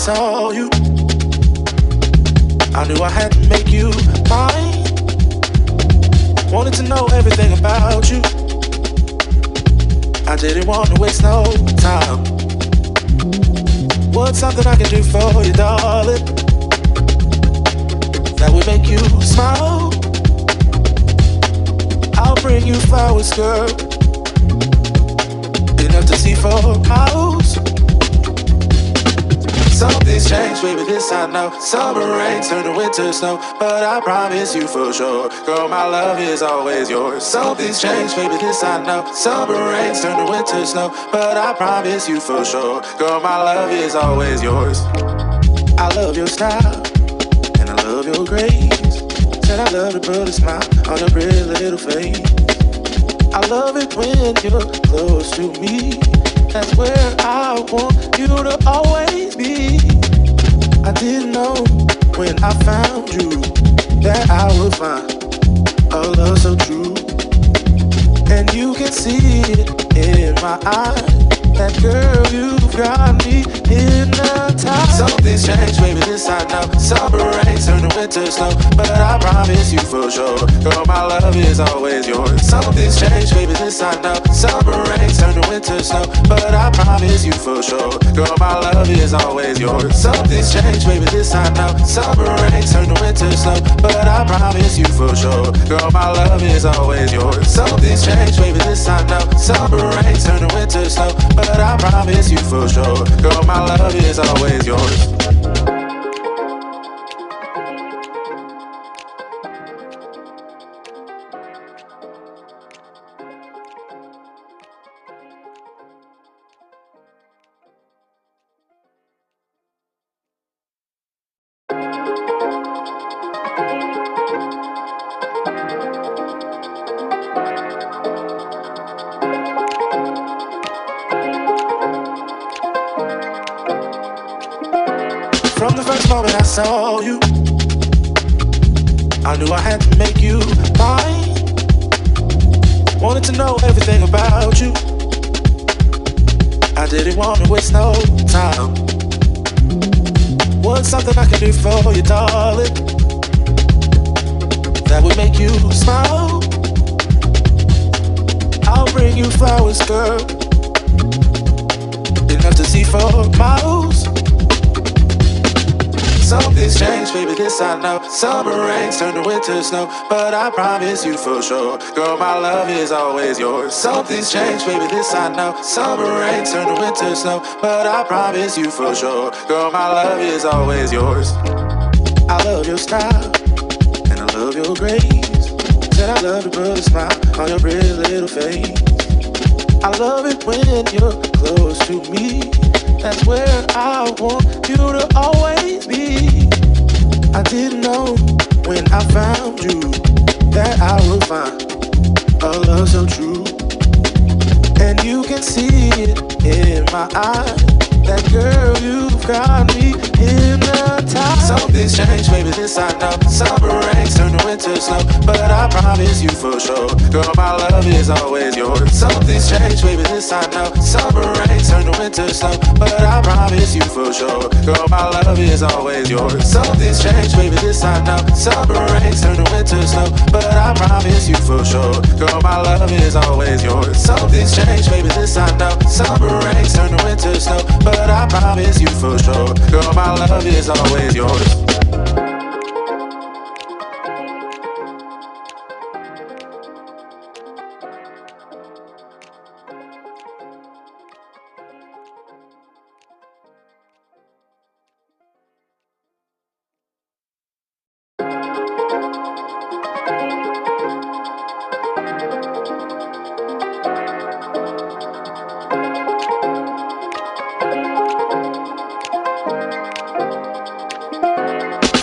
saw you, I knew I had to make you mine. Wanted to know everything about you. I didn't want to waste no time. What's something I can do for you, darling, that would make you smile? I'll bring you flowers, girl, enough to see for hours. Something's changed, baby, this I know. Summer rain turned to winter snow, but I promise you for sure, girl, my love is always yours. Something's changed, baby, this I know. Summer rain turned to winter snow, but I promise you for sure, girl, my love is always yours. I love your style, and I love your grace. Said I love to put a smile on your pretty little face. I love it when you're close to me. That's where I want you to always be. I didn't know when I found you that I would find a love so true. And you can see it in my eyes. That girl, you've got me hypnotized. Something's changed, baby, this I know. Summer rain turned to winter snow, but I promise you for sure, girl, my love is always yours. Something's changed, baby, this I know. Summer rain turned to winter snow, but I promise you for sure, girl, my love is always yours. Something's changed, baby, this I know. Summer rain turned to winter snow, but I promise you for sure, girl, my love is always yours. Something's changed, baby, this I know. Summer rain turned to winter snow, but I promise you for sure, girl, my love is always yours. From the first moment I saw you, I knew I had to make you mine. Wanted to know everything about you. I didn't want to waste no time. What's something I can do for you, darling, that would make you smile? I'll bring you flowers, girl, enough to see for miles. Something's changed, baby, this I know. Summer rain turned to winter snow, but I promise you for sure, girl, my love is always yours. Something's changed, baby, this I know. Summer rain turned to winter snow, but I promise you for sure, girl, my love is always yours. I love your style, and I love your grace. Said I love to put a smile on your pretty little face. I love it when you're close to me. That's where I want you to always be. I didn't know when I found you that I would find a love so true. And you can see it in my eyes. That girl, you've got me hypnotized. Something's changed, baby, this I know. Summer rain turned to winter snow, but I promise you for sure, girl, my love is always yours. Something's changed, baby, this I know. Summer rain turned to winter snow, but I promise you for sure, girl, my love is always yours. Something's changed, baby, this I know. Summer rain turned to winter snow, but I promise you for sure, girl, my love is always yours. Something's changed, baby, this I know. Summer rain turned to winter snow, but I promise you for sure, girl, my love is always yours.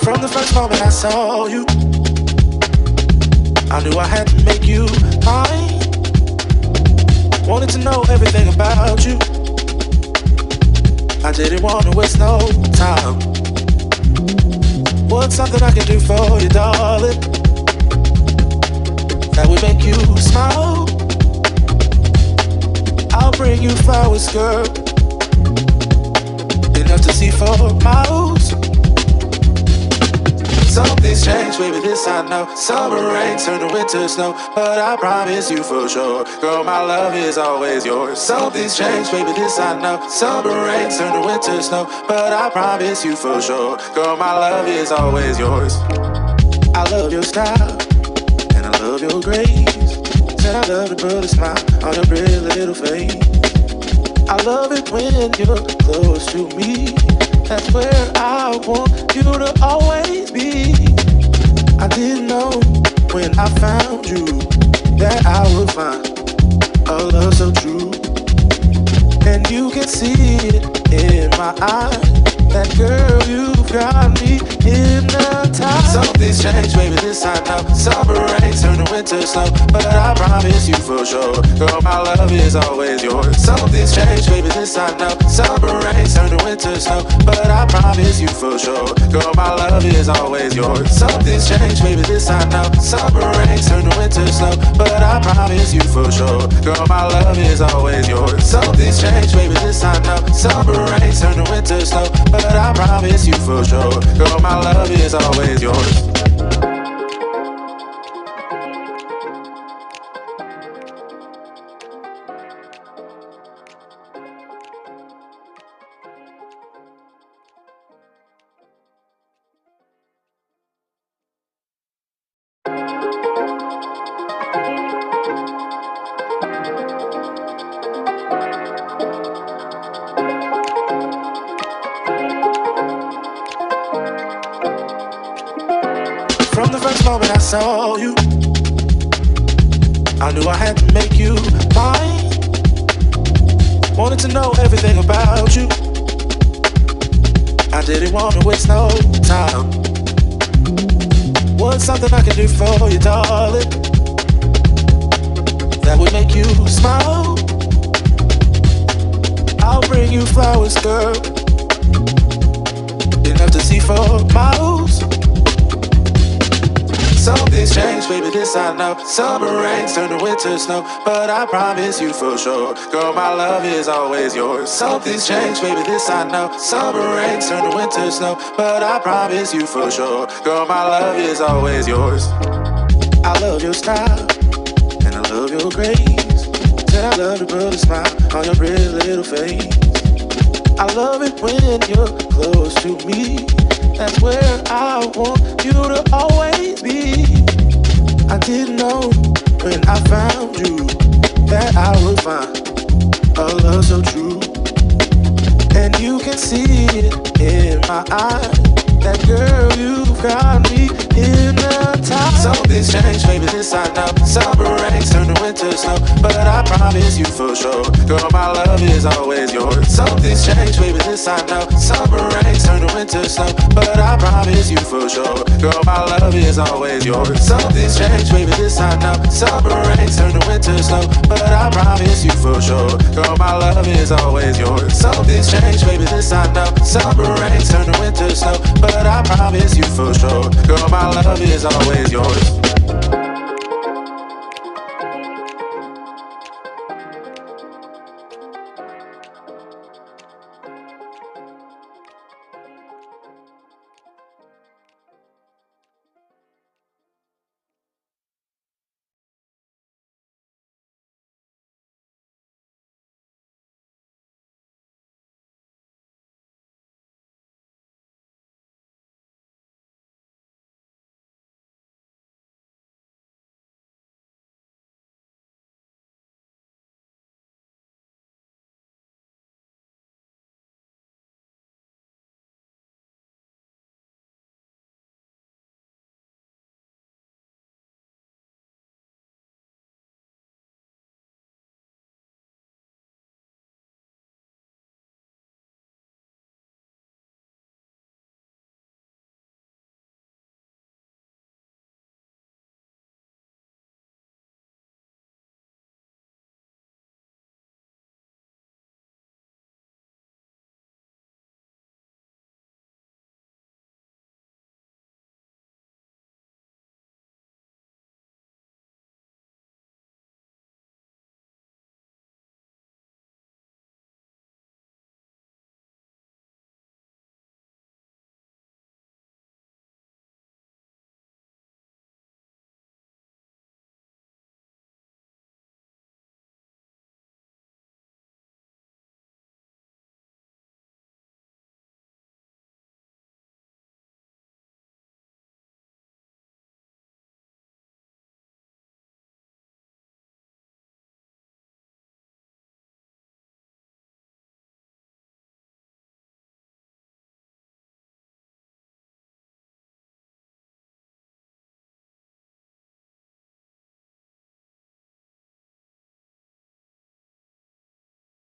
From the first moment I saw you, I knew I had to make you mine. Wanted to know everything about you. I didn't want to waste no time. What's something I can do for you, darling, that would make you smile? I'll bring you flowers, girl, enough to to see for miles. Something's changed, baby, this I know. Summer rain turned to winter snow, but I promise you for sure, girl, my love is always yours. Something's changed, baby, this I know. Summer rain turned to winter snow, but I promise you for sure, girl, my love is always yours. I love your style, and I love your grace. Said I love to put a smile on your pretty little face. I love it when you're close to me. That's where I want you to always be. I didn't know when I found you that I would find a love so true. And you can see it in my eyes. That girl, you've got me hypnotized. Something's changed, baby, this I know. Summer rain turned to winter snow, but I promise you for sure, girl, my love is always yours. Something's changed, baby, this I know. Summer rain turned to winter snow, but I promise you for sure, girl, my love is always yours. Something's changed, baby, this I know. Summer rain turned to winter snow, but I promise you for sure, girl, my love is always yours. Something's changed, baby, this I know. Summer rain turned to winter snow, but I promise you for sure, girl, my love is always yours. From the first moment I saw you, I knew I had to make you mine. Wanted to know everything about you. I didn't want to waste no time. What's something I can do for you, darling, that would make you smile? I'll bring you flowers, girl, enough to see for miles. Something's changed, baby, this I know. Summer rain turned to winter snow, but I promise you for sure, girl, my love is always yours. Something's changed, baby, this I know. Summer rain turned to winter snow, but I promise you for sure, girl, my love is always yours. I love your style, and I love your grace. Said I love to put a smile on your pretty little face. I love it when you're close to me. That's where I want you to always be. I didn't know when I found you that I would find a love so true. And you can see it in my eyes. That girl, you've got me hypnotized. Something's changed, baby, this I know. Summer rain turned to winter snow, but I promise you for sure, girl, my love is always yours. Something's changed, baby, this I know. Summer rain turned to winter snow, but I promise you for sure, girl, my love is always yours. Something's changed, baby, this I know. Summer rain turned to winter snow, but I promise you for sure, girl, my love is always yours. Something's changed, baby, this I know. Summer rain turned to winter snow, but I promise you for sure, girl, my love is always yours.